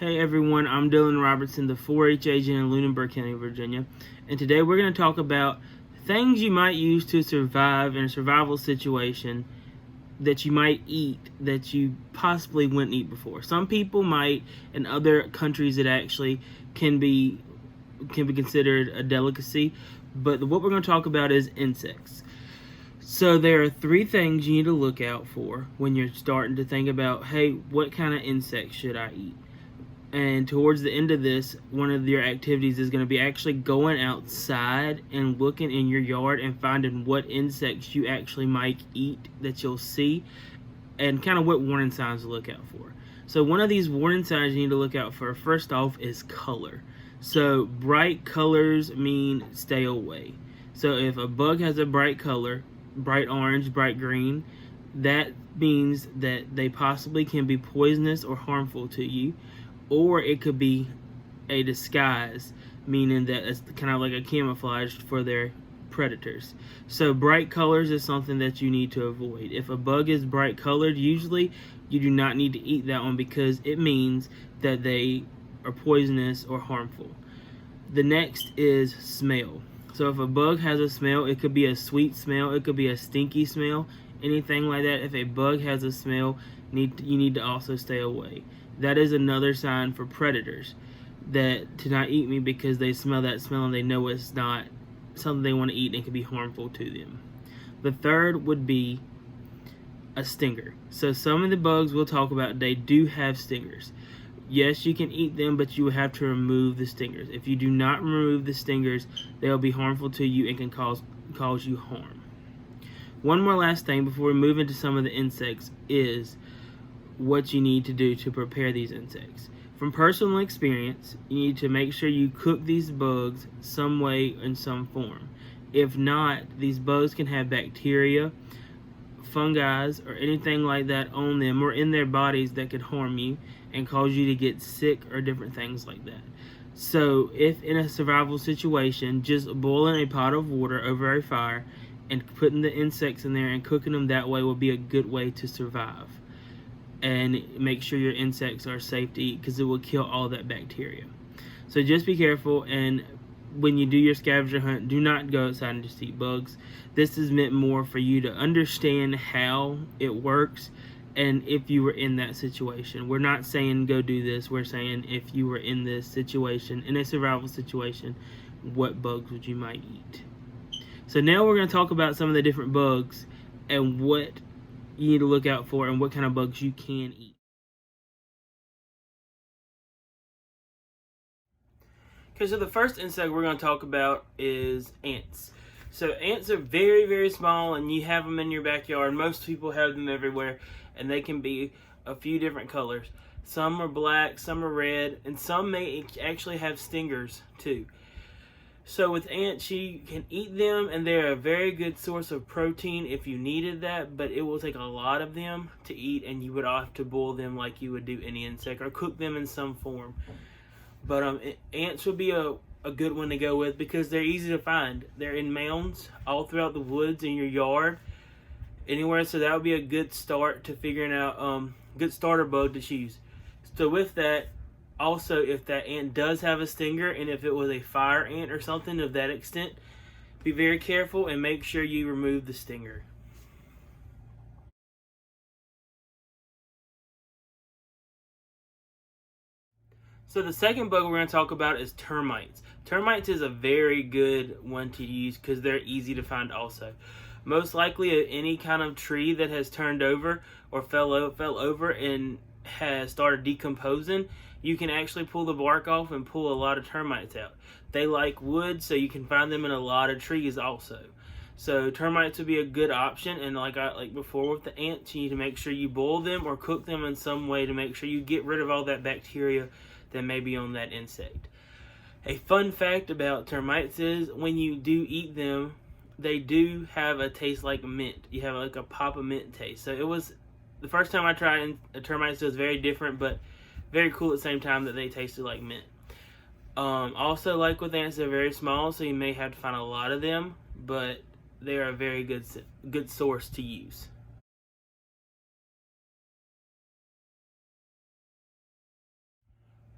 Hey everyone, I'm Dillon Robertson, the 4-H agent in Lunenburg County, Virginia, and today we're going to talk about things you might use to survive in a survival situation that you might eat that you possibly wouldn't eat before. Some people might, in other countries it actually can be considered a delicacy, but what we're going to talk about is insects. So there are 3 things you need to look out for when you're starting to think about, hey, what kind of insects should I eat? And towards the end of this, one of your activities is going to be actually going outside and looking in your yard and finding what insects you actually might eat that you'll see, and kind of what warning signs to look out for. So one of these warning signs you need to look out for, first off, is color. So bright colors mean stay away. So if a bug has a bright color, bright orange, bright green, that means that they possibly can be poisonous or harmful to you. Or it could be a disguise, meaning that it's kind of like a camouflage for their predators. So bright colors is something that you need to avoid. If a bug is bright colored, usually you do not need to eat that one because it means that they are poisonous or harmful. The next is smell. So if a bug has a smell, it could be a sweet smell, it could be a stinky smell, anything like that. If a bug has a smell, you need to also stay away. That is another sign for predators that to not eat me because they smell that smell and they know it's not something they want to eat and it can be harmful to them. The third would be a stinger. So some of the bugs we'll talk about today do have stingers. Yes, you can eat them, but you will have to remove the stingers. If you do not remove the stingers, they'll be harmful to you and can cause you harm. One more last thing before we move into some of the insects is what you need to do to prepare these insects. From personal experience, you need to make sure you cook these bugs some way in some form. If not, these bugs can have bacteria, fungi, or anything like that on them or in their bodies that could harm you and cause you to get sick or different things like that. So if in a survival situation, just boiling a pot of water over a fire and putting the insects in there and cooking them that way will be a good way to survive. And make sure your insects are safe to eat because it will kill all that bacteria. So just be careful, and when you do your scavenger hunt, do not go outside and just eat bugs. This is meant more for you to understand how it works and if you were in that situation. We're not saying go do this, we're saying if you were in this situation, in a survival situation, what bugs would you might eat. So now we're going to talk about some of the different bugs and what you need to look out for and what kind of bugs you can eat. Okay, so the first insect we're going to talk about is ants. So ants are very, very small, and you have them in your backyard. Most people have them everywhere, and they can be a few different colors. Some are black, some are red, and some may actually have stingers too. So with ants, you can eat them, and they're a very good source of protein if you needed that, but it will take a lot of them to eat, and you would have to boil them like you would do any insect or cook them in some form. But ants would be a good one to go with because they're easy to find. They're in mounds all throughout the woods in your yard, anywhere, so that would be a good start to figuring out good starter bug to choose. So with that, also, if that ant does have a stinger, and if it was a fire ant or something of that extent, be very careful and make sure you remove the stinger. So the second bug we're going to talk about is termites. Termites is a very good one to use because they're easy to find also. Most likely any kind of tree that has turned over or fell over and has started decomposing, you can actually pull the bark off and pull a lot of termites out. They like wood, so you can find them in a lot of trees also. So termites would be a good option, and like before with the ants, you need to make sure you boil them or cook them in some way to make sure you get rid of all that bacteria that may be on that insect. A fun fact about termites is when you do eat them, they do have a taste like mint. You have like a pop of mint taste. So it was the first time I tried termites, it was very different, but very cool at the same time that they tasted like mint. Also, like with ants, they're very small, so you may have to find a lot of them, but they are a very good source to use.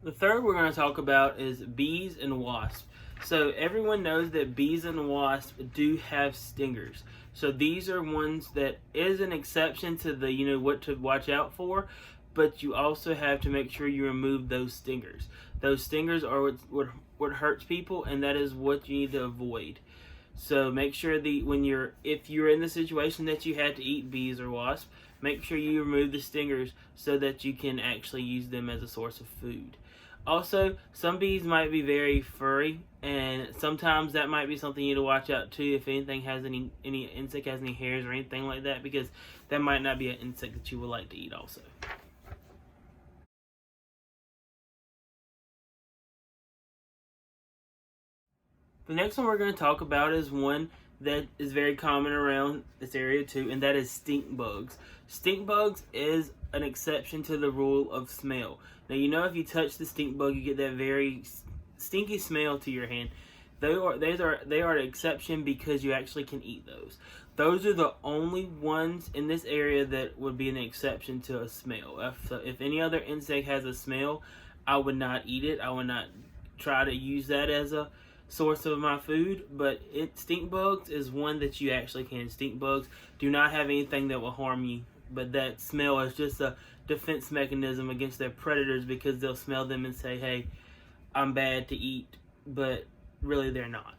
The third we're going to talk about is bees and wasps. So everyone knows that bees and wasps do have stingers. So these are ones that is an exception to the what to watch out for, but you also have to make sure you remove those stingers. Those stingers are what hurts people, and that is what you need to avoid. So make sure if you're in the situation that you had to eat bees or wasps, make sure you remove the stingers so that you can actually use them as a source of food. Also, some bees might be very furry, and sometimes that might be something you need to watch out too. If anything has any insect has any hairs or anything like that, because that might not be an insect that you would like to eat also. The next one we're going to talk about is one that is very common around this area too, and that is stink bugs. Stink bugs is an exception to the rule of smell. Now, if you touch the stink bug, you get that very stinky smell to your hand. They are an exception because you actually can eat those. Those are the only ones in this area that would be an exception to a smell. If any other insect has a smell, I would not eat it. I would not try to use that as a source of my food, but stink bugs is one that you actually can. Stink bugs do not have anything that will harm you, but that smell is just a defense mechanism against their predators, because they'll smell them and say, hey, I'm bad to eat, but really they're not.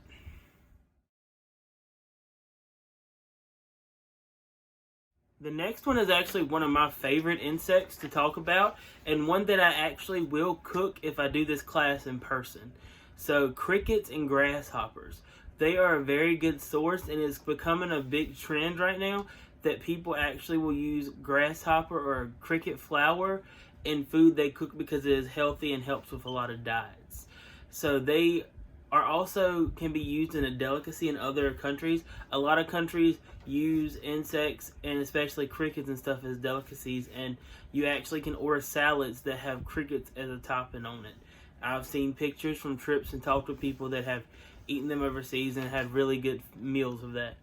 The next one is actually one of my favorite insects to talk about, and one that I actually will cook if I do this class in person. So crickets and grasshoppers. They are a very good source, and it's becoming a big trend right now that people actually will use grasshopper or cricket flour in food they cook because it is healthy and helps with a lot of diets. So they are also can be used in a delicacy in other countries. A lot of countries use insects, and especially crickets and stuff, as delicacies, and you actually can order salads that have crickets as a topping on it. I've seen pictures from trips and talked with people that have eaten them overseas and had really good meals of that.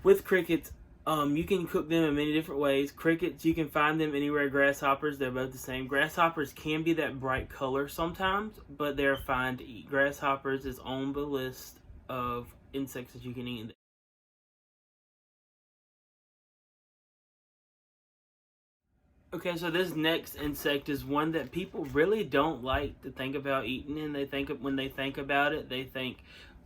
With crickets, you can cook them in many different ways. Crickets, you can find them anywhere. Grasshoppers, they're both the same. Grasshoppers can be that bright color sometimes, but they're fine to eat. Grasshoppers is on the list of insects that you can eat. Okay, so this next insect is one that people really don't like to think about eating, and when they think about it, they think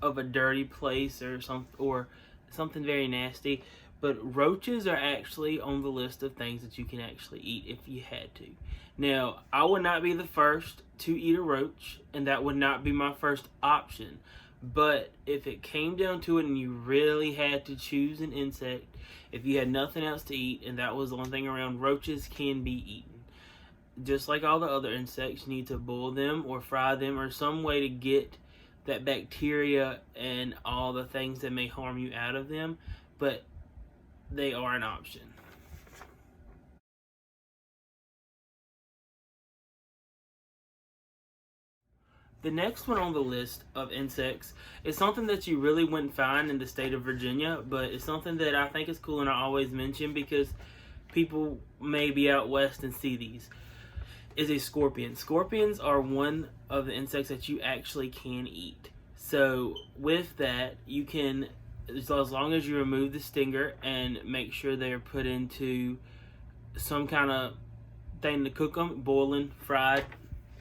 of a dirty place or something very nasty. But roaches are actually on the list of things that you can actually eat if you had to. Now, I would not be the first to eat a roach, and that would not be my first option. But if it came down to it and you really had to choose an insect, if you had nothing else to eat and that was the one thing around, roaches can be eaten. Just like all the other insects, you need to boil them or fry them or some way to get that bacteria and all the things that may harm you out of them, but they are an option. The next one on the list of insects is something that you really wouldn't find in the state of Virginia, but it's something that I think is cool and I always mention because people may be out west and see these. Is a scorpion. Scorpions are one of the insects that you actually can eat. So with that, you can, as long as you remove the stinger and make sure they're put into some kind of thing to cook them, boiling, fried,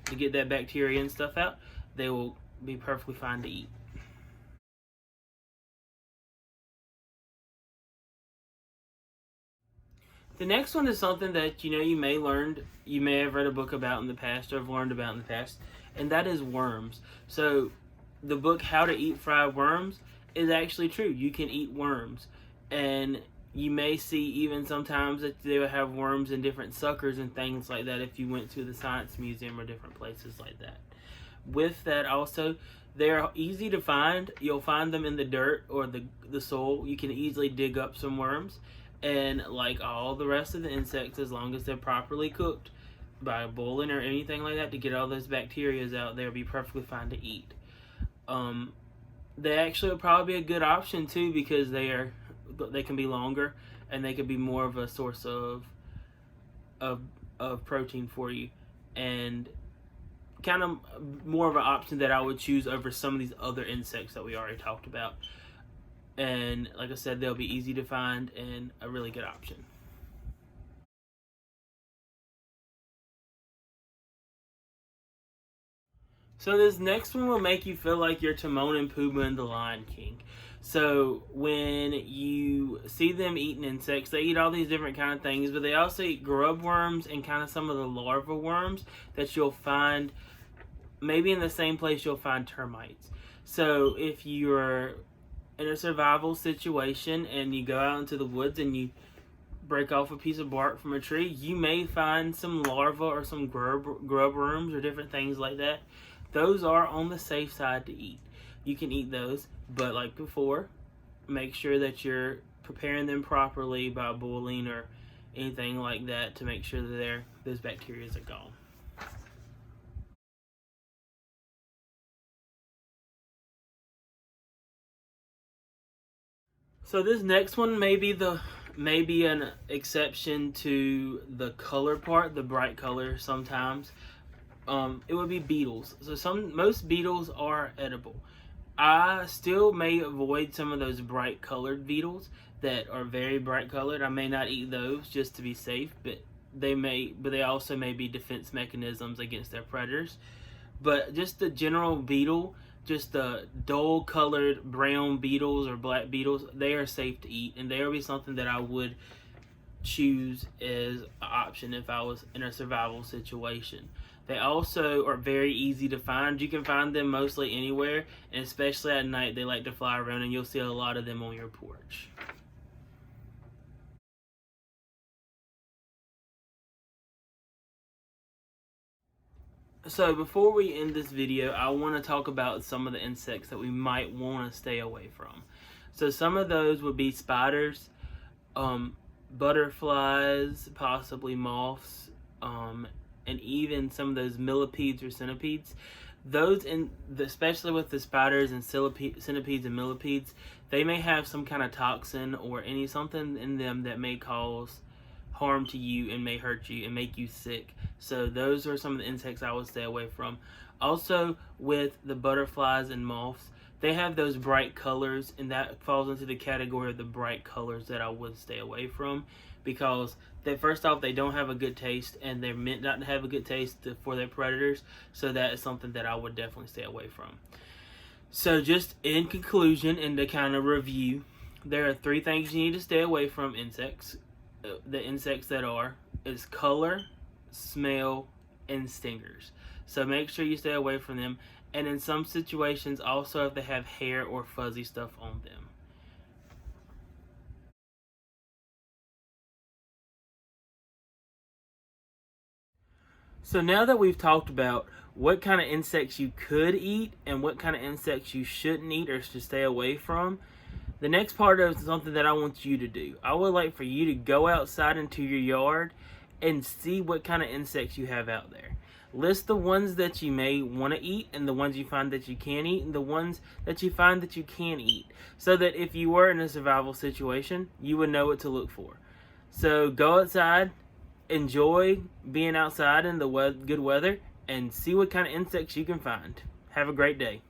to get that bacteria and stuff out, they will be perfectly fine to eat. The next one is something that you may have read a book about in the past or have learned about in the past, and that is worms. So the book How to Eat Fried Worms is actually true. You can eat worms, and you may see even sometimes that they will have worms in different suckers and things like that if you went to the science museum or different places like that. With that also, they're easy to find. You'll find them in the dirt or the soil. You can easily dig up some worms, and like all the rest of the insects, as long as they're properly cooked by boiling or anything like that to get all those bacteria out, they'll be perfectly fine to eat. They actually would probably be a good option too because they can be longer and they can be more of a source of protein for you. And kind of more of an option that I would choose over some of these other insects that we already talked about. And like I said, they'll be easy to find and a really good option. So this next one will make you feel like you're Timon and Pumbaa in The Lion King. So when you see them eating insects, they eat all these different kind of things, but they also eat grub worms and kind of some of the larva worms that you'll find maybe in the same place you'll find termites. So if you're in a survival situation and you go out into the woods and you break off a piece of bark from a tree, you may find some larvae or some grub worms or different things like that. Those are on the safe side to eat. You can eat those, but like before, make sure that you're preparing them properly by boiling or anything like that to make sure that those bacteria are gone. So this next one may be an exception to the color part, the bright color sometimes. It would be beetles. So most beetles are edible. I still may avoid some of those bright colored beetles that are very bright colored. I may not eat those just to be safe, but they also may be defense mechanisms against their predators. But just the general beetle, just the dull colored brown beetles or black beetles, they are safe to eat, and they would be something that I would choose as an option if I was in a survival situation. They also are very easy to find. You can find them mostly anywhere, and especially at night, they like to fly around, and you'll see a lot of them on your porch. So before we end this video, I want to talk about some of the insects that we might want to stay away from. So some of those would be spiders, butterflies, possibly moths, and even some of those millipedes or centipedes. Those, especially with the spiders and centipedes and millipedes, they may have some kind of toxin or something in them that may cause harm to you and may hurt you and make you sick. So those are some of the insects I would stay away from. Also with the butterflies and moths, they have those bright colors, and that falls into the category of the bright colors that I would stay away from, because first off, they don't have a good taste, and they're meant not to have a good taste for their predators. So that is something that I would definitely stay away from. So just in conclusion and to kind of review, there are 3 things you need to stay away from insects. The insects that is color, smell, and stingers. So make sure you stay away from them. And in some situations, also if they have hair or fuzzy stuff on them. So now that we've talked about what kind of insects you could eat and what kind of insects you shouldn't eat or should stay away from, the next part is something that I want you to do. I would like for you to go outside into your yard and see what kind of insects you have out there. List the ones that you may want to eat and the ones you find that you can't eat and the ones that you find that you can eat, so that if you were in a survival situation, you would know what to look for. So go outside, enjoy being outside in the good weather, and see what kind of insects you can find. Have a great day.